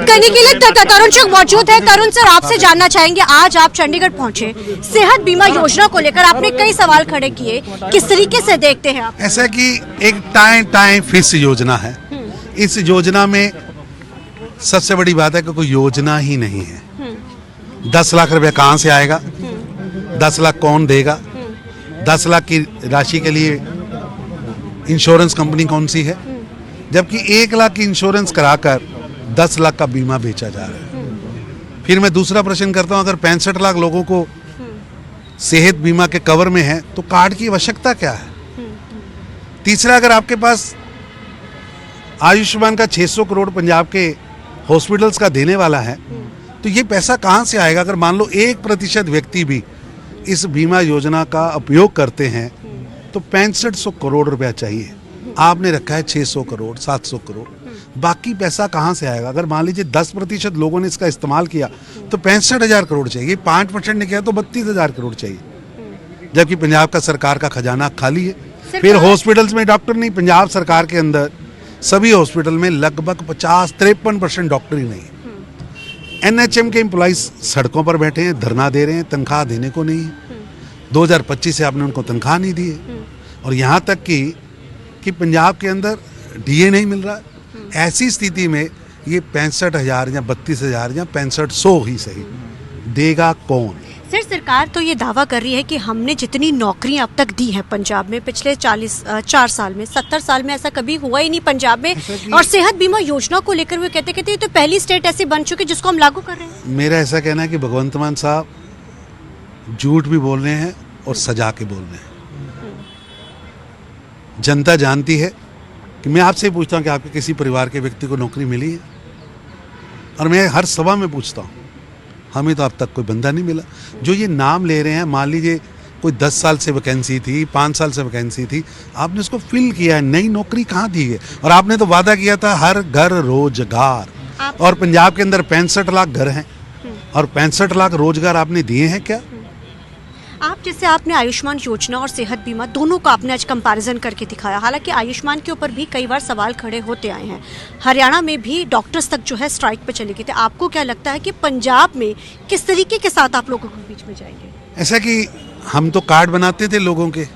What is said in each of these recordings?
बात करने के लिए तरुण चुग मौजूद है। तरुण सर, आपसे जानना चाहेंगे, आज आप चंडीगढ़ पहुंचे, सेहत बीमा योजना को लेकर आपने कई सवाल खड़े किए, किस तरीके से देखते हैं आप? ऐसा कि एक टाइम फिक्स योजना है। इस योजना में सबसे बड़ी बात है कि कोई योजना ही नहीं है। 10 लाख रुपया कहाँ से आएगा? 10 लाख कौन देगा? 10 लाख की राशि के लिए इंश्योरेंस कंपनी कौन सी है? जबकि 1 लाख की इंश्योरेंस कराकर 10 लाख का बीमा बेचा जा रहा है। फिर मैं दूसरा प्रश्न करता हूं, अगर 65 लाख लोगों को सेहत बीमा के कवर में है तो कार्ड की आवश्यकता क्या है? तीसरा, अगर आपके पास आयुष्मान का 600 करोड़ पंजाब के हॉस्पिटल्स का देने वाला है तो ये पैसा कहां से आएगा? अगर मान लो 1% व्यक्ति भी इस बीमा योजना का उपयोग करते हैं तो 6500 करोड़ रुपया चाहिए। आपने रखा है 600 करोड़ 700 करोड़, बाकी पैसा कहाँ से आएगा? अगर मान लीजिए 10% लोगों ने इसका इस्तेमाल किया तो 65,000 करोड़ चाहिए। 5% ने किया तो 32,000 करोड़ चाहिए, जबकि पंजाब का सरकार का खजाना खाली है। फिर हॉस्पिटल्स में डॉक्टर नहीं। पंजाब सरकार के अंदर सभी हॉस्पिटल में लगभग 53% डॉक्टर ही नहीं है। NHM के एम्प्लॉइज सड़कों पर बैठे हैं, धरना दे रहे हैं, तनख्वाह देने को नहीं है। 2025 से आपने उनको तनख्वाह नहीं दी है। और यहाँ तक कि पंजाब के अंदर DA नहीं मिल रहा है। ऐसी स्थिति में ये 65,000 या 32,000 या 6500 ही सही देगा कौन? सर, सरकार तो ये दावा कर रही है कि हमने जितनी नौकरियां अब तक दी हैं पंजाब में पिछले 4 साल में, 70 साल में ऐसा कभी हुआ ही नहीं पंजाब में। और सेहत बीमा योजना को लेकर वो कहते ये तो पहली स्टेट ऐसी बन चुकी जिसको हम लागू कर रहे हैं। मेरा ऐसा कहना है कि भगवंत मान साहब झूठ भी बोल रहे हैं और सजा के बोल रहे हैं। जनता जानती है कि मैं आपसे पूछता हूं कि आपके किसी परिवार के व्यक्ति को नौकरी मिली है? और मैं हर सभा में पूछता हूं, हमें तो अब तक कोई बंदा नहीं मिला। जो ये नाम ले रहे हैं, मान लीजिए कोई 10 साल से वैकेंसी थी, 5 साल से वैकेंसी थी, आपने उसको फिल किया है, नई नौकरी कहाँ दी है? और आपने तो वादा किया था हर घर रोजगार, और पंजाब के अंदर 65 लाख घर हैं और 65 लाख रोजगार आपने दिए हैं क्या? आप जैसे आपने आयुष्मान योजना और सेहत बीमा दोनों का आपने आज कंपैरिजन करके दिखाया। हालांकि आयुष्मान के ऊपर भी कई बार सवाल खड़े होते आए हैं। हरियाणा में भी डॉक्टर्स तक जो है स्ट्राइक पे चले गए थे। आपको क्या लगता है कि पंजाब में किस तरीके के साथ आप लोगों के बीच में जाएंगे? ऐसा कि हम तो कार्ड बनाते थे लोगों के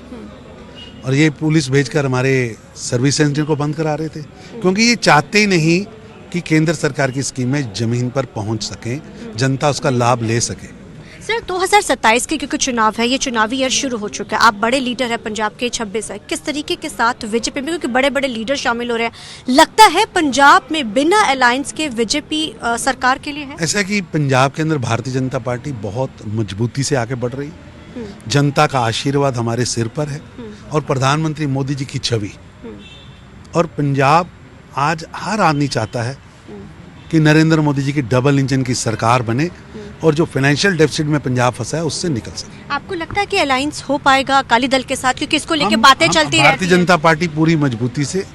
और ये पुलिस भेजकर हमारे सर्विस सेंटर को बंद करा रहे थे, क्योंकि ये चाहते ही नहीं कि केंद्र सरकार की स्कीमें जमीन पर पहुंच सकें, जनता उसका लाभ ले सके। सर, 2027 के क्योंकि चुनाव है, ये चुनावी ईयर शुरू हो चुका है, आप बड़े लीडर है पंजाब के, 26 है, किस तरीके के साथ बीजेपी में, क्योंकि बड़े बड़े लीडर शामिल हो रहे हैं, लगता है पंजाब में बिना अलायंस के बीजेपी सरकार के लिए है? ऐसा कि पंजाब के अंदर भारतीय जनता पार्टी बहुत मजबूती से आगे बढ़ रही है। जनता का आशीर्वाद हमारे सिर पर है और प्रधानमंत्री मोदी जी की छवि। और पंजाब आज हर आदमी चाहता है कि नरेंद्र मोदी जी की डबल इंजन की सरकार बने और जो फाइनेंशियल डेफिसिट में पंजाब फंसा है उससे निकल सके। आपको लगता है कि अलायंस हो पाएगा अकाली दल के साथ, क्योंकि इसको लेके बातें चलती रहती है? भारतीय जनता पार्टी पूरी मजबूती से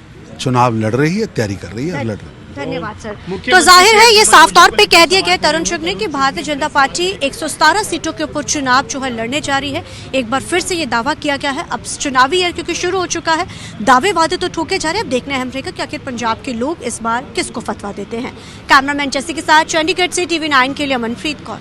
चुनाव लड़ रही है, तैयारी कर रही है और लड़ रही है। धन्यवाद सर। तो जाहिर है ये साफ तौर पे कह दिया गया तरुण चुग ने कि भारतीय जनता पार्टी 117 सीटों के ऊपर चुनाव जो है लड़ने जा रही है। एक बार फिर से ये दावा किया गया है। अब चुनावी ईयर क्योंकि शुरू हो चुका है, दावे वादे तो ठोके जा रहे हैं। अब देखना अहम रहेगा कि आखिर पंजाब के लोग इस बार किसको फतवा देते हैं। कैमरामैन जैसी के साथ चंडीगढ़ से TV9 के लिए अमनप्रीत कौर।